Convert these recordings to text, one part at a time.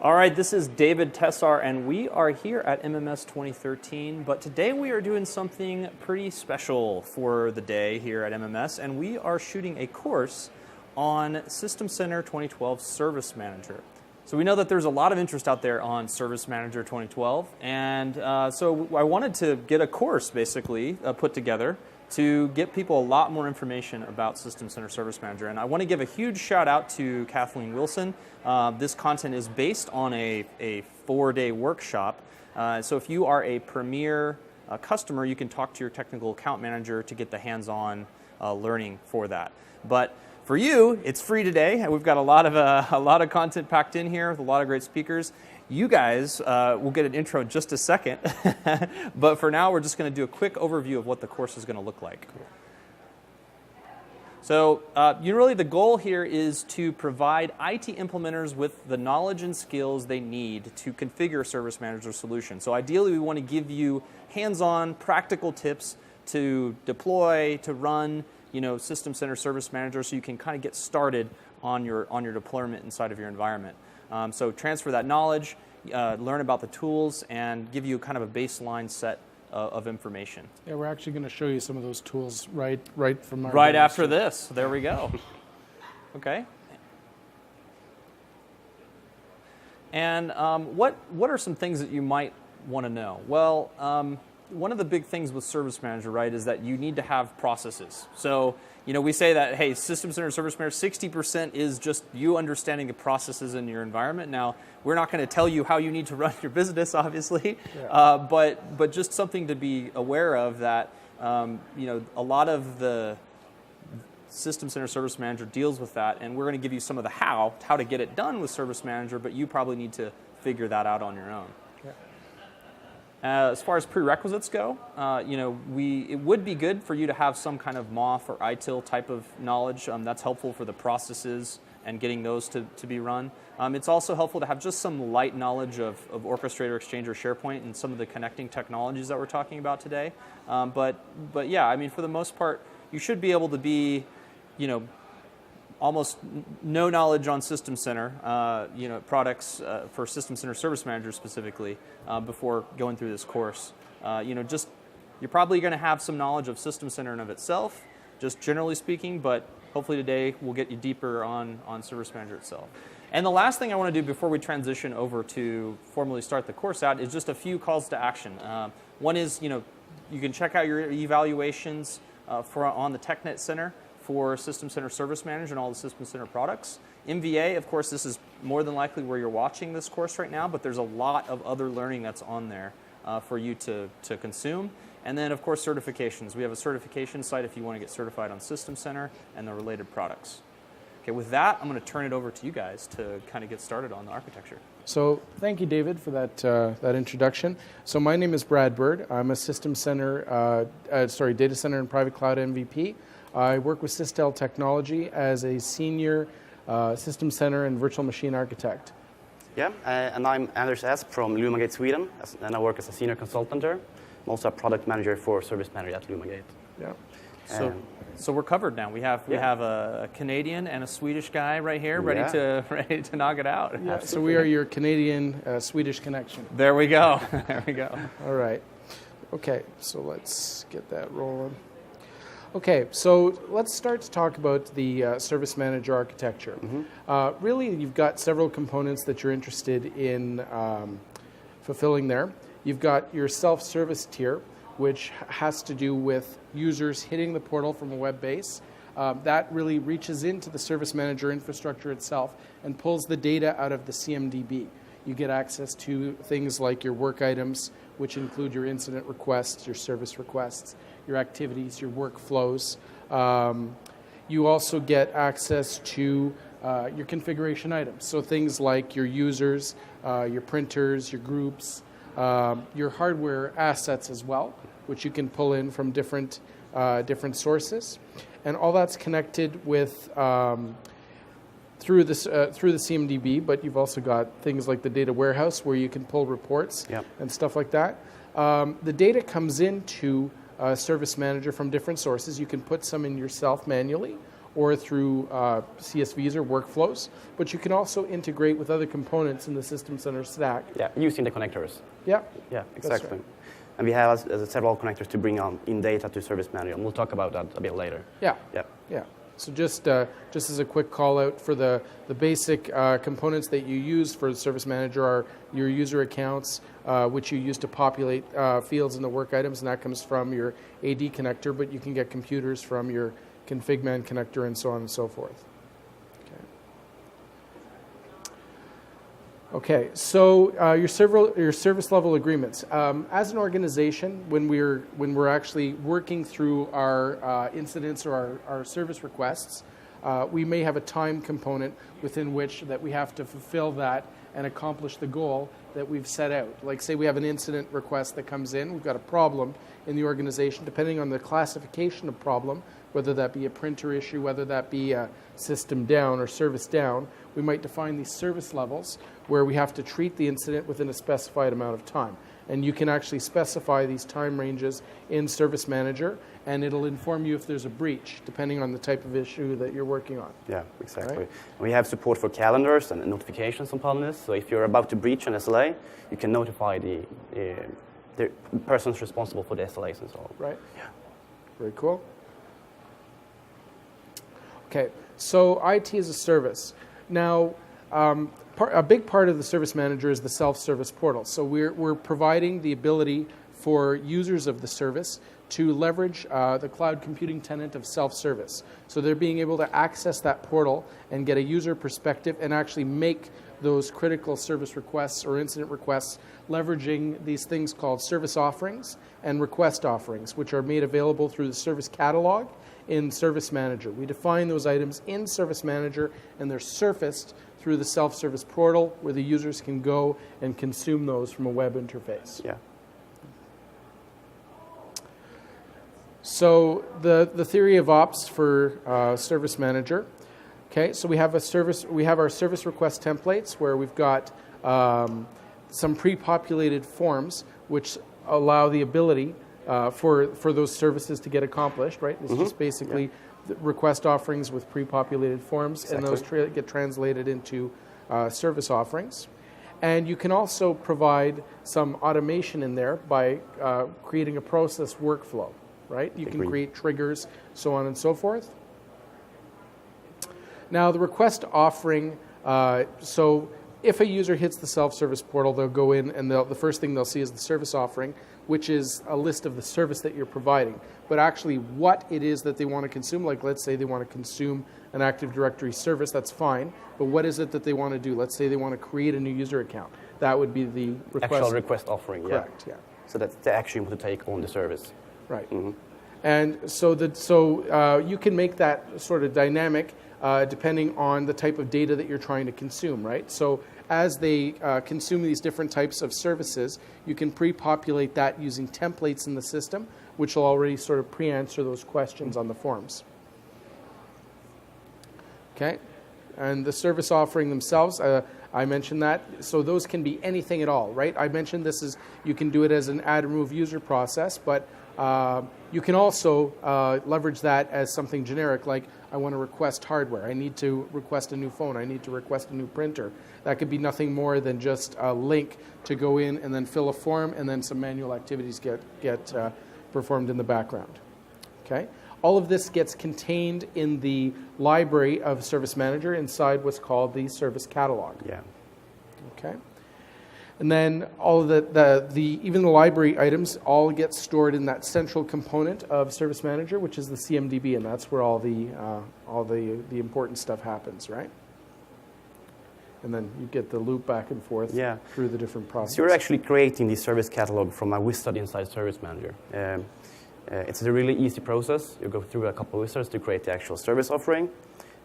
All right, this is David Tessar, and we are here at MMS 2013, but today we are doing something pretty special for the day here at MMS, and we are shooting a course on System Center 2012 Service Manager. So we know that there's a lot of interest out there on Service Manager 2012, and so I wanted to get a course basically put together to get people a lot more information about System Center Service Manager. And I want to give a huge shout out to Kathleen Wilson. This content is based on a 4-day workshop. So if you are a Premier customer, you can talk to your technical account manager to get the hands-on learning for that. But for you, it's free today. We've got a lot of content packed in here with a lot of great speakers. You guys will get an intro in just a second, but for now we're just going to do a quick overview of what the course is going to look like. So really the goal here is to provide IT implementers with the knowledge and skills they need to configure a Service Manager solution. So ideally we want to give you hands-on practical tips to deploy, to run System Center Service Manager so you can kind of get started on your deployment inside of your environment. So transfer that knowledge, learn about the tools, and give you kind of a baseline set of information. Yeah, we're actually going to show you some of those tools right from our right after this. There we go. Okay. And what are some things that you might want to know? Well, one of the big things with Service Manager, right, is that you need to have processes. So, we say that, hey, System Center Service Manager, 60% is just you understanding the processes in your environment. Now, we're not going to tell you how you need to run your business, obviously, yeah. But just something to be aware of that, a lot of the System Center Service Manager deals with that, and we're going to give you some of the how to get it done with Service Manager, but you probably need to figure that out on your own. As far as prerequisites go, it would be good for you to have some kind of MOF or ITIL type of knowledge. That's helpful for the processes and getting those to be run. It's also helpful to have just some light knowledge of Orchestrator, Exchange, or SharePoint and some of the connecting technologies that we're talking about today. But yeah, for the most part, you should be able to be, almost no knowledge on System Center, products for System Center Service Manager specifically before going through this course. You're probably going to have some knowledge of System Center in of itself, just generally speaking, but hopefully today we'll get you deeper on Service Manager itself. And the last thing I want to do before we transition over to formally start the course out is just a few calls to action. One is, you can check out your evaluations on the TechNet Center for System Center Service Manager and all the System Center products. MVA, of course, this is more than likely where you're watching this course right now, but there's a lot of other learning that's on there for you to consume. And then, of course, certifications. We have a certification site if you want to get certified on System Center and the related products. Okay, with that, I'm going to turn it over to you guys to kind of get started on the architecture. So thank you, David, for that introduction. So my name is Brad Bird. I'm a Data Center and Private Cloud MVP. I work with Sistel Technology as a senior System Center and virtual machine architect. Yeah, and I'm Anders S. from Lumagate Sweden, and I work as a senior consultant there. I'm also a product manager for Service Manager at Lumagate. Yeah. So we're covered now. We have a Canadian and a Swedish guy right here, ready to knock it out. Yeah. So we are your Canadian Swedish connection. There we go. There we go. All right. Okay. So let's get that rolling. Okay, so let's start to talk about the Service Manager architecture. Mm-hmm. Really, you've got several components that you're interested in fulfilling there. You've got your self-service tier, which has to do with users hitting the portal from a web base. That really reaches into the Service Manager infrastructure itself and pulls the data out of the CMDB. You get access to things like your work items, which include your incident requests, your service requests, your activities, your workflows. You also get access to your configuration items. So things like your users, your printers, your groups, your hardware assets as well, which you can pull in from different sources. And all that's connected with through the CMDB, but you've also got things like the data warehouse where you can pull reports and stuff like that. The data comes into Service Manager from different sources. You can put some in yourself manually, or through CSVs or workflows, but you can also integrate with other components in the System Center stack. Yeah, using the connectors. Yeah, Yeah, That's exactly. right. And we have several connectors to bring on in data to Service Manager. And we'll talk about that a bit later. Yeah. Yeah. Yeah. So just as a quick call out for the basic components that you use for the Service Manager are your user accounts, which you use to populate fields in the work items, and that comes from your AD connector, but you can get computers from your configman connector and so on and so forth. Okay, so your service level agreements. As an organization, when we're actually working through our incidents or our service requests, we may have a time component within which that we have to fulfill that and accomplish the goal that we've set out. Like say we have an incident request that comes in, we've got a problem in the organization, depending on the classification of problem, whether that be a printer issue, whether that be a system down or service down, we might define these service levels where we have to treat the incident within a specified amount of time. And you can actually specify these time ranges in Service Manager, and it'll inform you if there's a breach, depending on the type of issue that you're working on. Yeah, exactly. Right. We have support for calendars and notifications upon this. So if you're about to breach an SLA, you can notify the persons responsible for the SLAs and so on. Right? Yeah. Very cool. Okay, so IT as a service. Now, a big part of the Service Manager is the self-service portal. So we're providing the ability for users of the service to leverage the cloud computing tenant of self-service. So they're being able to access that portal and get a user perspective and actually make those critical service requests or incident requests, leveraging these things called service offerings and request offerings, which are made available through the service catalog in Service Manager. We define those items in Service Manager, and they're surfaced through the self-service portal where the users can go and consume those from a web interface. Yeah. So the theory of ops for Service Manager. Okay, so we have our service request templates where we've got some pre-populated forms which allow the ability for those services to get accomplished, right? It's just basically the request offerings with pre-populated forms, Exactly. and those get translated into service offerings. And you can also provide some automation in there by creating a process workflow, right? You can Agreed. create triggers, so on and so forth. Now, the request offering, so if a user hits the self-service portal, they'll go in and the first thing they'll see is the service offering, which is a list of the service that you're providing. But actually what it is that they want to consume, like let's say they want to consume an Active Directory service, that's fine. But what is it that they want to do? Let's say they want to create a new user account. That would be the request. Actual request offering, Correct, yeah. So that's the action you want to take on the service. Right. And so you can make that sort of dynamic depending on the type of data that you're trying to consume, right? So as they consume these different types of services, you can pre-populate that using templates in the system, which will already sort of pre-answer those questions on the forms. Okay? And the service offering themselves, I mentioned that. So those can be anything at all, right? I mentioned this is, you can do it as an add remove user process, but you can also leverage that as something generic, like I want to request hardware. I need to request a new phone. I need to request a new printer. That could be nothing more than just a link to go in and then fill a form, and then some manual activities get performed in the background. Okay? All of this gets contained in the library of Service Manager inside what's called the Service Catalog. Yeah. Okay? And then all of even the library items all get stored in that central component of Service Manager, which is the CMDB, and that's where all the important stuff happens, right? And then you get the loop back and forth through the different processes. So you're actually creating the service catalog from a wizard inside Service Manager. It's a really easy process. You go through a couple of wizards to create the actual service offering.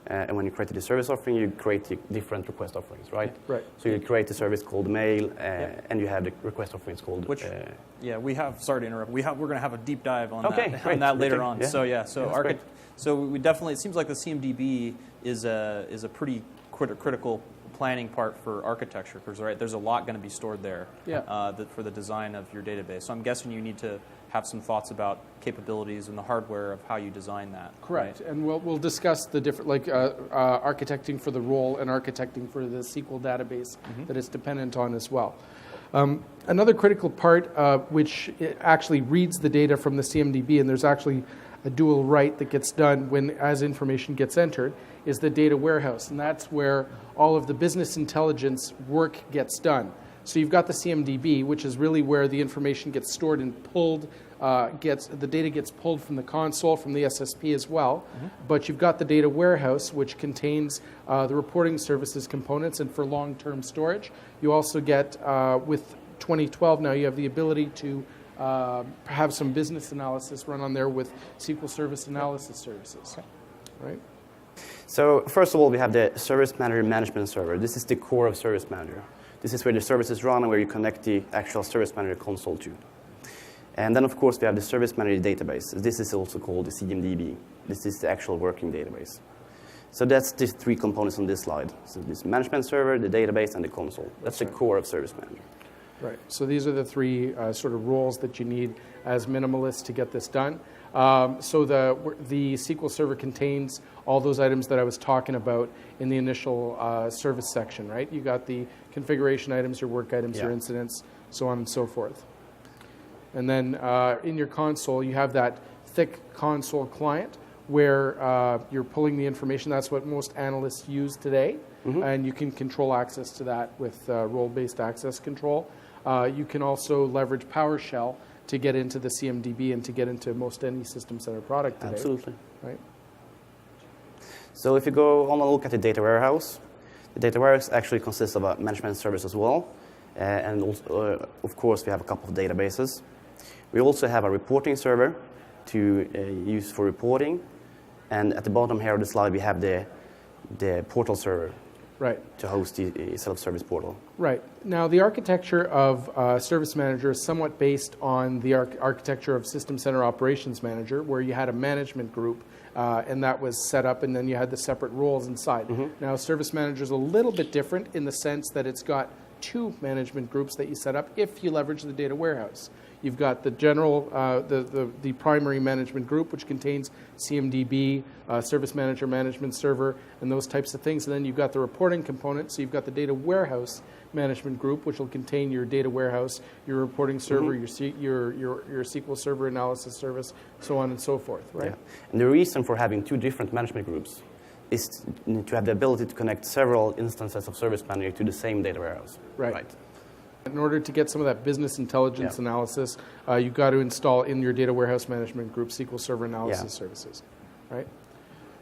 And when you create the service offering, you create the different request offerings, right? Right. So you create the service called mail, and you have the request offerings called... we have, sorry to interrupt, we're going to have a deep dive on great. on that later on. Yeah. So we definitely, it seems like the CMDB is a pretty critical planning part for architecture, because there's a lot going to be stored there Yeah. for the design of your database. So I'm guessing you need to have some thoughts about capabilities and the hardware of how you design that. Correct, right? and we'll discuss the different, like architecting for the role and architecting for the SQL database that it's dependent on as well. Another critical part, which actually reads the data from the CMDB, and there's actually a dual write that gets done as information gets entered, is the data warehouse, and that's where all of the business intelligence work gets done. So you've got the CMDB, which is really where the information gets stored and pulled, the data gets pulled from the console, from the SSP as well. But you've got the data warehouse, which contains the reporting services components, and for long-term storage. You also get, with 2012 now, you have the ability to have some business analysis run on there with SQL Service Analysis Services. Right? So first of all, we have the Service Manager Management Server. This is the core of Service Manager. This is where the services run and where you connect the actual Service Manager console to. And then, of course, we have the Service Manager database. This is also called the CMDB. This is the actual working database. So that's the three components on this slide. So this management server, the database, and the console. That's the core of Service Manager. Right. So these are the three sort of roles that you need as minimalists to get this done. So the SQL Server contains all those items that I was talking about in the initial service section, right? You got the configuration items, your work items, your incidents, so on and so forth. And then in your console, you have that thick console client where you're pulling the information. That's what most analysts use today, and you can control access to that with role-based access control. You can also leverage PowerShell to get into the CMDB and to get into most any System Center product today. Absolutely. Right. So if you go on a look at the data warehouse, the data warehouse actually consists of a management service as well. And also, of course, we have a couple of databases. We also have a reporting server to use for reporting. And at the bottom here of the slide, we have the portal server. Right. To host the self-service portal. Right. Now, the architecture of Service Manager is somewhat based on the architecture of System Center Operations Manager, where you had a management group, and that was set up, and then you had the separate roles inside. Now, Service Manager is a little bit different in the sense that it's got two management groups that you set up if you leverage the data warehouse. You've got the general, the primary management group, which contains CMDB, Service Manager Management Server, and those types of things. And then you've got the reporting component. So you've got the data warehouse management group, which will contain your data warehouse, your reporting server, your SQL Server Analysis Service, so on and so forth. Right. Yeah. And the reason for having two different management groups is to have the ability to connect several instances of Service Manager to the same data warehouse. Right. In order to get some of that business intelligence analysis, you've got to install in your data warehouse management group SQL Server Analysis Services, right?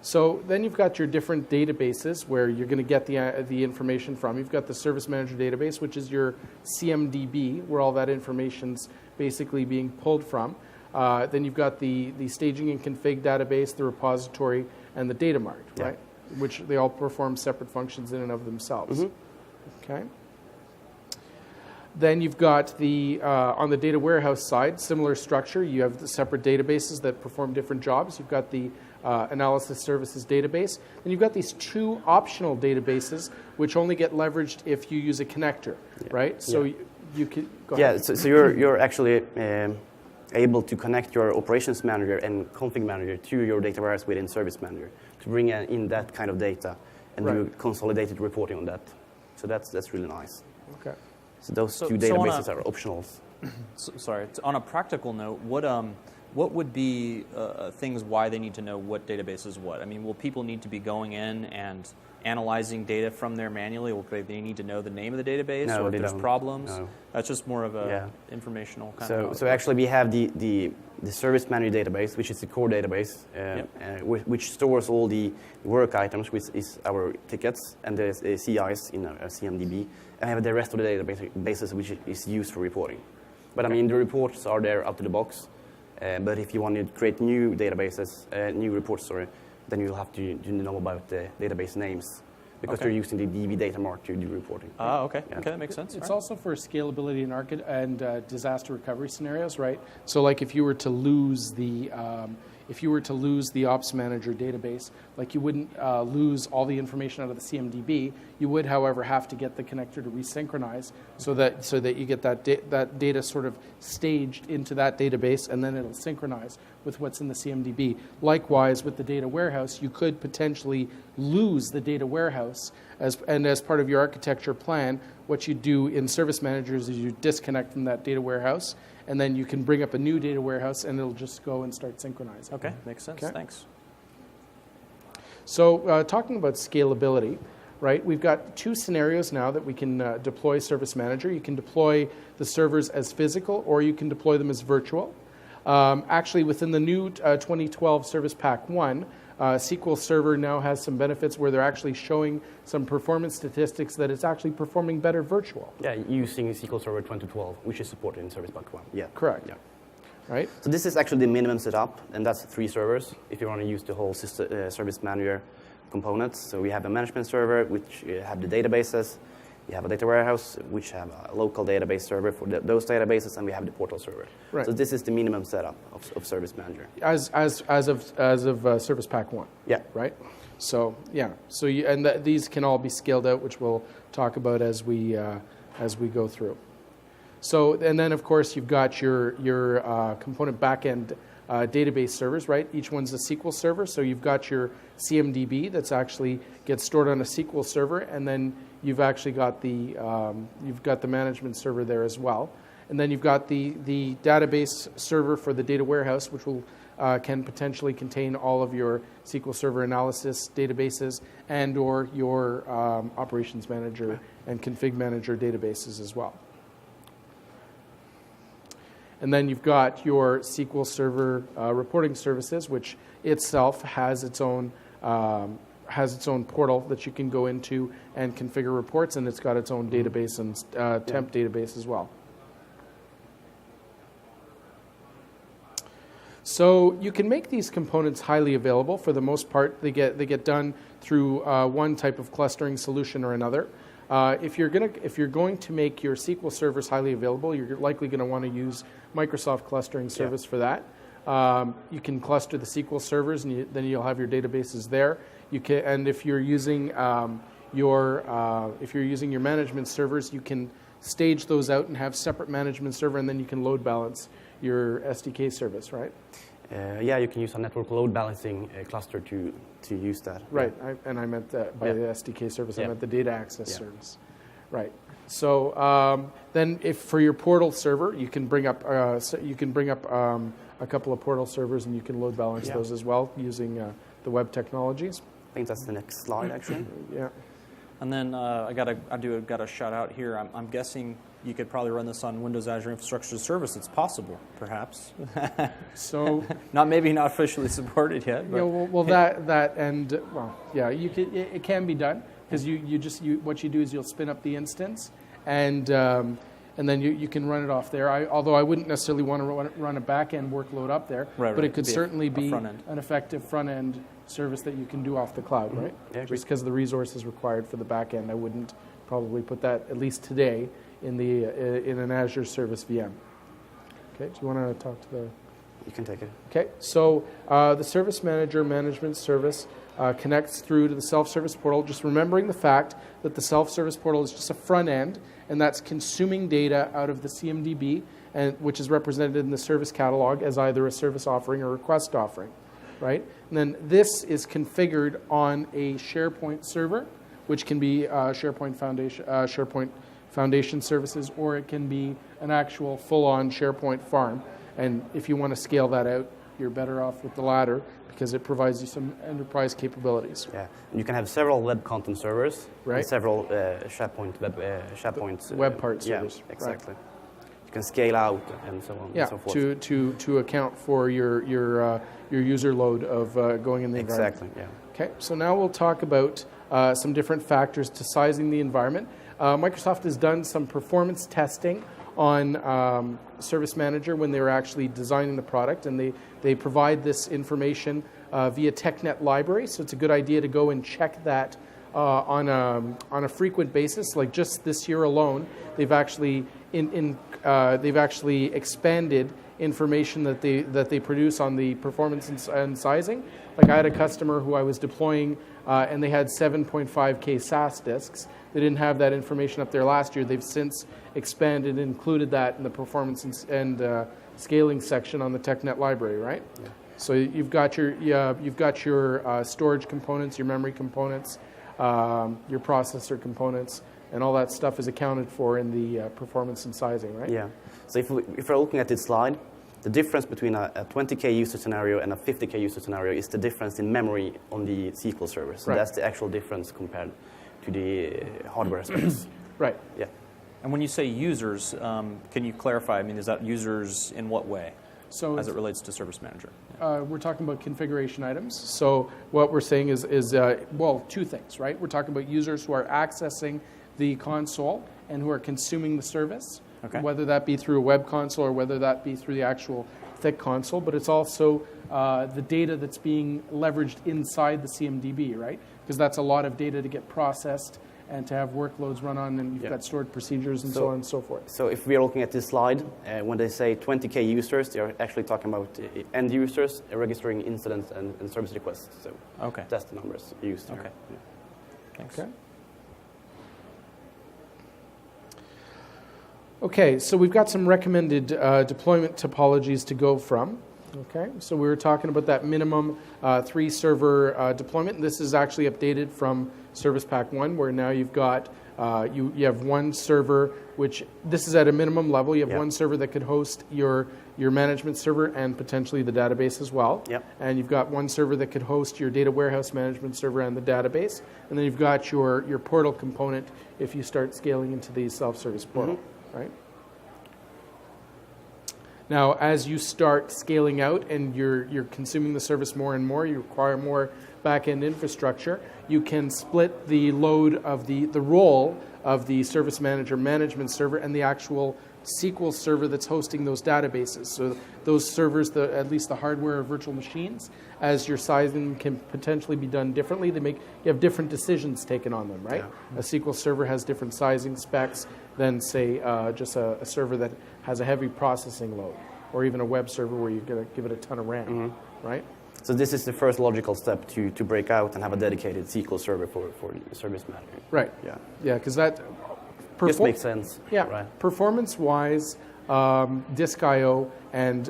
So then you've got your different databases where you're going to get the information from. You've got the Service Manager database, which is your CMDB, where all that information's basically being pulled from. Then you've got the staging and config database, the repository, and the data mart, right? Which they all perform separate functions in and of themselves. Okay. Then you've got on the data warehouse side, similar structure. You have the separate databases that perform different jobs. You've got the analysis services database. And you've got these two optional databases, which only get leveraged if you use a connector, right? So you can go ahead. So you're actually able to connect your operations manager and config manager to your data warehouse within Service Manager to bring in that kind of data and do consolidated reporting on that. So that's really nice. Okay. So those two databases are optional. Sorry. On a practical note, what would be things why they need to know what database is what? I mean, will people need to be going in and analyzing data from there manually? Will they need to know the name of the database, or if there's problems? No. That's just more of a informational kind of. So actually, we have the Service Manager database, which is the core database, which stores all the work items, which is our tickets, and the CIs in our CMDB, and have the rest of the databases, which is used for reporting. But I mean, the reports are there out of the box. But if you want to create new databases, new reports, then you'll have to know about the database names, because they're using the DB data mart to do reporting. Okay. Okay, that makes sense. It's also for scalability and disaster recovery scenarios, right? So like if you were to lose the if you were to lose the Ops Manager database, like you wouldn't lose all the information out of the CMDB. You would, however, have to get the connector to resynchronize so that you get that data sort of staged into that database, and then it'll synchronize with what's in the CMDB. Likewise, with the data warehouse, you could potentially lose the data warehouse, as part of your architecture plan. What you do in Service Managers is you disconnect from that data warehouse, and then you can bring up a new data warehouse, and it'll just go and start synchronizing. Okay, makes sense. Okay. Thanks. So talking about scalability, right, we've got two scenarios now that we can deploy Service Manager. You can deploy the servers as physical, or you can deploy them as virtual. Actually, within the new 2012 Service Pack 1, SQL Server now has some benefits where they're actually showing some performance statistics that it's actually performing better virtual. Yeah, using SQL Server 2012, which is supported in Service Pack 1. Yeah. Correct. Yeah. Right? So this is actually the minimum setup, and that's 3 servers if you want to use the whole Service Manager components. So we have a management server, which have the databases. We have a data warehouse, which have a local database server for those databases, and we have the portal server. Right. So this is the minimum setup of Service Manager. As of Service Pack 1. Yeah. Right? So, yeah. So these can all be scaled out, which we'll talk about as we go through. So, and then, of course, you've got your component backend database servers, right? Each one's a SQL server. So you've got your CMDB that's actually gets stored on a SQL server, and then you've actually got the management server there as well. And then you've got the database server for the data warehouse, which will can potentially contain all of your SQL Server analysis databases and or your operations manager and config manager databases as well. And then you've got your SQL Server reporting services, which itself has its own portal that you can go into and configure reports, and it's got its own database and temp database as well. So you can make these components highly available. For the most part, they get done through one type of clustering solution or another. If you're going to make your SQL servers highly available, you're likely going to want to use Microsoft Clustering Service for that. You can cluster the SQL servers, and then you'll have your databases there. You can, and if you're using your management servers, you can stage those out and have separate management server, and then you can load balance your SDK service, right? Yeah, you can use a network load balancing cluster to use that. Right, I meant that by the SDK service. I meant the data access service. Right. So then, if for your portal server, you can bring up a couple of portal servers, and you can load balance those as well using the web technologies. I think that's the next slide, actually. Yeah. And then I got a shout out here. I'm guessing you could probably run this on Windows Azure Infrastructure as a Service. It's possible, perhaps. So not officially supported yet. But yeah, it can be done, because what you do is you'll spin up the instance, and then you can run it off there. Although I wouldn't necessarily want to run a back-end workload up there, but it could certainly be an effective front-end service that you can do off the cloud, right? Yeah, just because of the resources required for the back-end, I wouldn't probably put that, at least today, in an Azure Service VM. Okay, do you want to talk to the... You can take it. Okay, so the Service Manager management service connects through to the self-service portal, just remembering the fact that the self-service portal is just a front end, and that's consuming data out of the CMDB, which is represented in the service catalog as either a service offering or request offering, right? And then this is configured on a SharePoint server, which can be SharePoint Foundation services, or it can be an actual full-on SharePoint farm. And if you want to scale that out, you're better off with the latter, because it provides you some enterprise capabilities. Yeah, and you can have several web content servers, right? And several SharePoint web part servers. Yeah, exactly. Right. You can scale out and so on. Yeah, and so forth. to account for your user load of going in the environment. Exactly. Yeah. Okay, so now we'll talk about some different factors to sizing the environment. Microsoft has done some performance testing on Service Manager when they were actually designing the product, and they provide this information via TechNet library. So it's a good idea to go and check that on a frequent basis. Like just this year alone, they've actually expanded information that they produce on the performance and sizing. Like I had a customer who I was deploying, and they had 7.5K SAS disks. They didn't have that information up there last year. They've since expanded and included that in the performance and scaling section on the TechNet library, right? Yeah. So you've got your storage components, your memory components, your processor components, and all that stuff is accounted for in the performance and sizing, right? Yeah. So if we're looking at this slide, the difference between a 20K user scenario and a 50K user scenario is the difference in memory on the SQL server. So that's the actual difference compared to the hardware specs. Right. Yeah. And when you say users, can you clarify? I mean, is that users in what way? So as it relates to Service Manager? We're talking about configuration items. So what we're saying is well, two things, right? We're talking about users who are accessing the console and who are consuming the service, whether that be through a web console or whether that be through the actual thick console. But it's also the data that's being leveraged inside the CMDB, right? Because that's a lot of data to get processed and to have workloads run on, and you've got stored procedures and so on and so forth. So if we're looking at this slide, when they say 20K users, they're actually talking about end users registering incidents and service requests. So that's the numbers used here. Okay. Yeah. Thanks. Okay, so we've got some recommended deployment topologies to go from. Okay, so we were talking about that minimum 3-server deployment. And this is actually updated from Service Pack 1, where now you've got you have one server, which this is at a minimum level. You have one server that could host your management server and potentially the database as well. And you've got one server that could host your data warehouse management server and the database. And then you've got your portal component if you start scaling into the self-service portal, right? Now, as you start scaling out and you're consuming the service more and more, you require more back-end infrastructure, you can split the load of the role of the Service Manager management server and the actual SQL server that's hosting those databases. So those servers, at least the hardware or virtual machines, as your sizing can potentially be done differently. You have different decisions taken on them, right? A SQL server has different sizing specs than, say, just a server that has a heavy processing load, or even a web server where you're going to give it a ton of RAM, right? So this is the first logical step to break out and have a dedicated SQL server for the Service Manager. Right. Yeah, because that just makes sense. Yeah. Right. Performance-wise, disk I/O and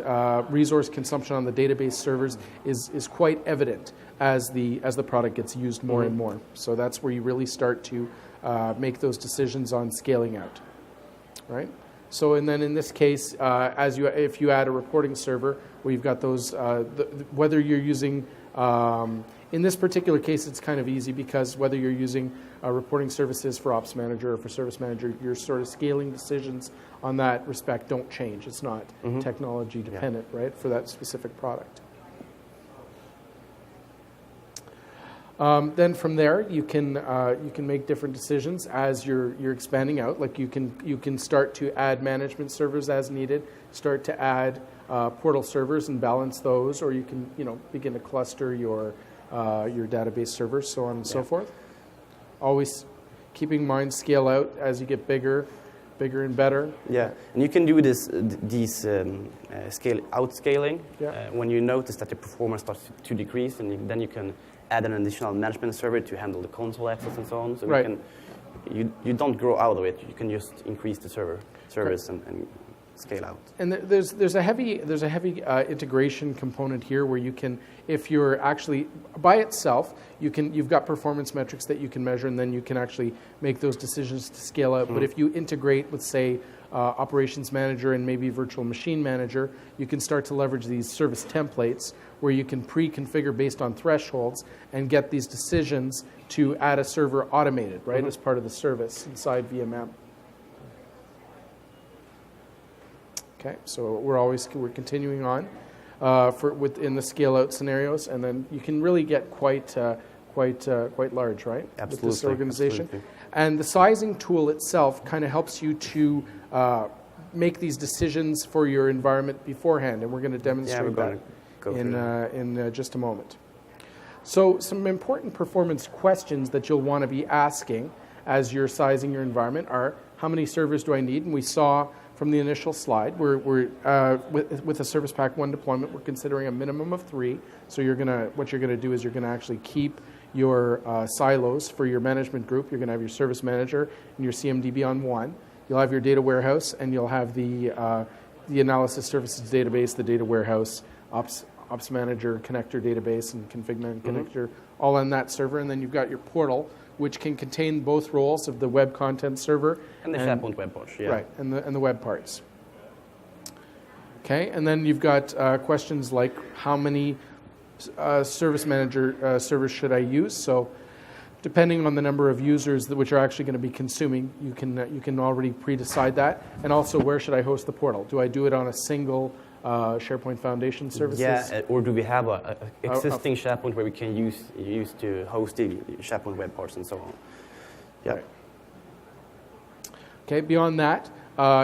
resource consumption on the database servers is quite evident as the product gets used more and more. So that's where you really start to make those decisions on scaling out, right? So, and then in this case, if you add a reporting server, where you've got those, whether you're using, in this particular case, it's kind of easy because whether you're using reporting services for Ops Manager or for Service Manager, your sort of scaling decisions on that respect don't change. It's not technology dependent, right, for that specific product. Then from there, you can make different decisions as you're expanding out. Like you can start to add management servers as needed, start to add portal servers and balance those, or you can begin to cluster your database servers, so on and so forth. Always keeping in mind scale out as you get bigger and better. Yeah, and you can do these scale out scaling when you notice that the performance starts to decrease, and then you can add an additional management server to handle the console access and so on. So you don't grow out of it. You can just increase the service and scale out. And there's a heavy integration component here where you can, if you're actually by itself, you've got performance metrics that you can measure, and then you can actually make those decisions to scale out. But if you integrate with, say, Operations Manager and maybe Virtual Machine Manager, you can start to leverage these service templates where you can pre-configure based on thresholds and get these decisions to add a server automated, right, as part of the service inside VMM. Okay, so we're continuing on within the scale out scenarios, and then you can really get quite large, right? Absolutely. With this organization. Absolutely. And the sizing tool itself kind of helps you to make these decisions for your environment beforehand, and we're going to demonstrate that in just a moment. So some important performance questions that you'll want to be asking as you're sizing your environment are, how many servers do I need? And we saw from the initial slide. With a Service Pack 1 deployment, we're considering a minimum of 3. So what you're gonna do is you're gonna actually keep your silos for your management group. You're gonna have your service manager and your CMDB on one. You'll have your data warehouse, and you'll have the analysis services database, the data warehouse, ops manager, connector database, and config man connector, all on that server. And then you've got your portal, which can contain both roles of the web content server and the SharePoint web parts. Yeah. Right, and the web parts. Okay, and then you've got questions like how many service manager servers should I use? So, depending on the number of users which are actually going to be consuming, you can already pre-decide that. And also, where should I host the portal? Do I do it on a single SharePoint Foundation services? Yeah, or do we have a existing SharePoint where we can use to host the SharePoint web parts and so on? Yeah. Right. Okay, beyond that,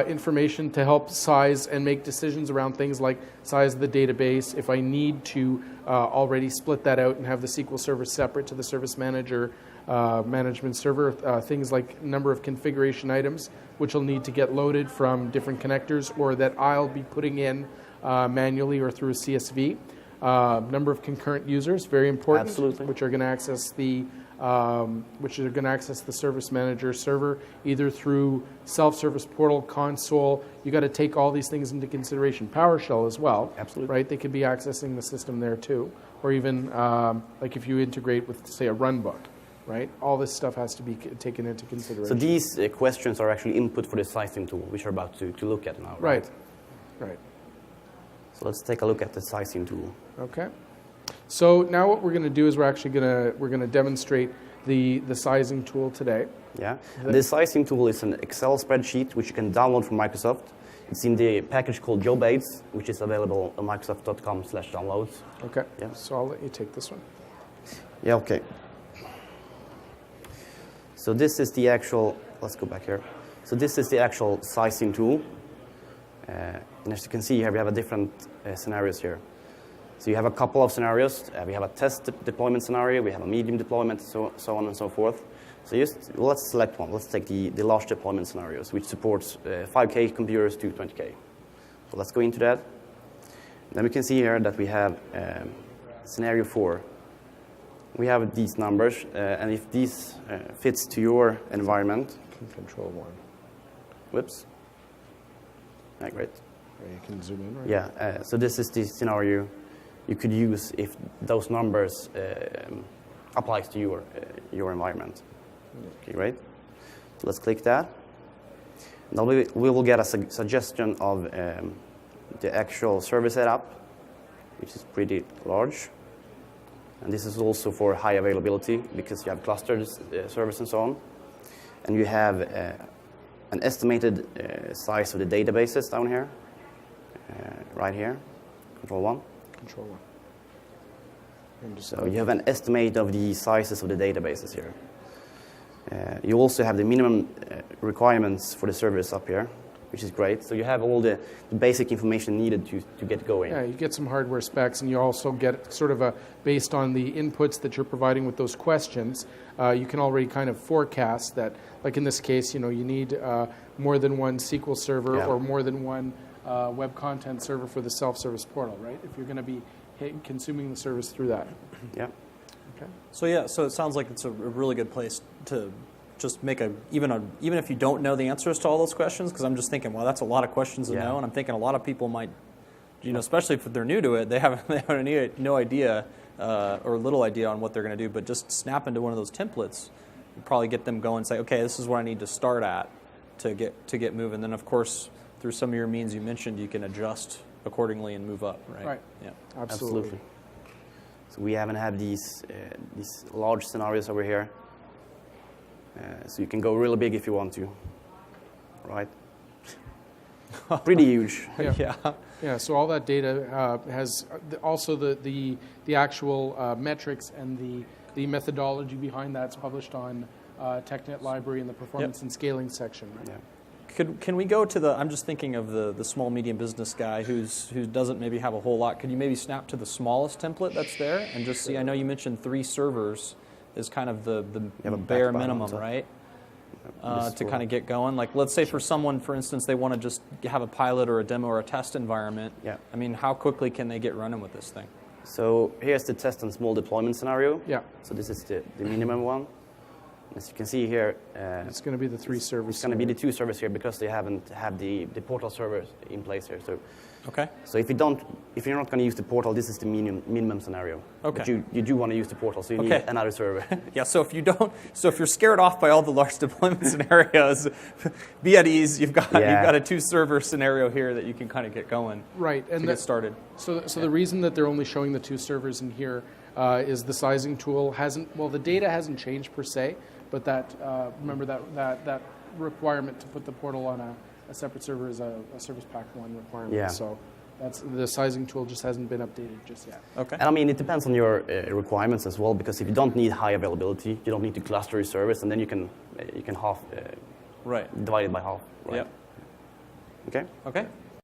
information to help size and make decisions around things like size of the database, if I need to already split that out and have the SQL Server separate to the Service Manager management server, things like number of configuration items, which will need to get loaded from different connectors or that I'll be putting in manually or through a CSV. Number of concurrent users, very important, Absolutely. which are going to access the Service Manager server, either through self-service portal, console. You got to take all these things into consideration. PowerShell as well. Absolutely. Right? They could be accessing the system there too. Or even like if you integrate with, say, a runbook, right? All this stuff has to be taken into consideration. So these questions are actually input for the sizing tool, which we're about to look at now, right? Right. So let's take a look at the sizing tool. Okay. So now what we're going to do is we're going to demonstrate the sizing tool today. Yeah. The sizing tool is an Excel spreadsheet which you can download from Microsoft. It's in the package called JobAids, which is available on microsoft.com/downloads. Okay. Yeah. So I'll let you take this one. Yeah. Okay. So this is the actual. Let's go back here. So this is the actual sizing tool. And as you can see here, we have a different scenarios here. So you have a couple of scenarios. We have a test deployment scenario. We have a medium deployment, so on and so forth. So let's select one. Let's take the large deployment scenarios, which supports 5K computers to 20K. So let's go into that. Then we can see here that we have scenario 4. We have these numbers, and if these fits to your environment. You can control one. Whoops. Yeah, great. Or you can zoom in, right? Yeah, so this is the scenario you could use if those numbers applies to your environment. Okay, great. So let's click that. Now we will get a suggestion of the actual server setup, which is pretty large. And this is also for high availability because you have clustered servers and so on. And you have an estimated size of the databases down here, right here, control 1. Control one. So you have an estimate of the sizes of the databases here. You also have the minimum requirements for the servers up here, which is great. So you have all the basic information needed to get going. Yeah, you get some hardware specs, and you also get sort of based on the inputs that you're providing with those questions, you can already kind of forecast that, like in this case, you need more than one SQL server or more than one web content server for the self-service portal, right? If you're going to be consuming the service through that. Yeah. Okay. So it sounds like it's a really good place to just make even if you don't know the answers to all those questions, because I'm just thinking, well, that's a lot of questions to know, and I'm thinking a lot of people might, especially if they're new to it, they have no idea or little idea on what they're going to do, but just snap into one of those templates, and probably get them going and say, okay, this is what I need to start at to get moving. Then of course, through some of your means you mentioned, you can adjust accordingly and move up, right? Right. Yeah. Absolutely. So we haven't had these large scenarios over here. So you can go really big if you want to, right? Pretty huge. Yeah. So all that data has also the actual metrics and the methodology behind that's published on TechNet Library in the performance and scaling section. Right? Yeah. Can we go to I'm just thinking of the small medium business guy who doesn't maybe have a whole lot. Could you maybe snap to the smallest template that's there and just see? I know you mentioned 3 servers is kind of the bare minimum, right? to kind of get going? Like, let's say for someone, for instance, they want to just have a pilot or a demo or a test environment. Yeah. I mean, how quickly can they get running with this thing? So here's the test and small deployment scenario. Yeah. So this is the minimum one. As you can see here, It's going to be the 3 servers. it's going to be the 2 servers here because they haven't had the portal servers in place here. Okay. So if you're not going to use the portal, this is the minimum scenario. Okay. But you do want to use the portal, so you need another server. Yeah, so if you're scared off by all the large deployment scenarios, be at ease. You've got a 2-server scenario here that you can kind of get going. Right, and to get started. So the reason that they're only showing the 2 servers in here is the sizing tool the data hasn't changed per se, but that remember that requirement to put the portal on a separate server is a Service Pack 1 requirement. Yeah. So that's the sizing tool just hasn't been updated just yet. Okay. And I mean, it depends on your requirements as well, because if you don't need high availability, you don't need to cluster your service, and then you can half Right. divide it by half. Right? Yep. Okay. Okay.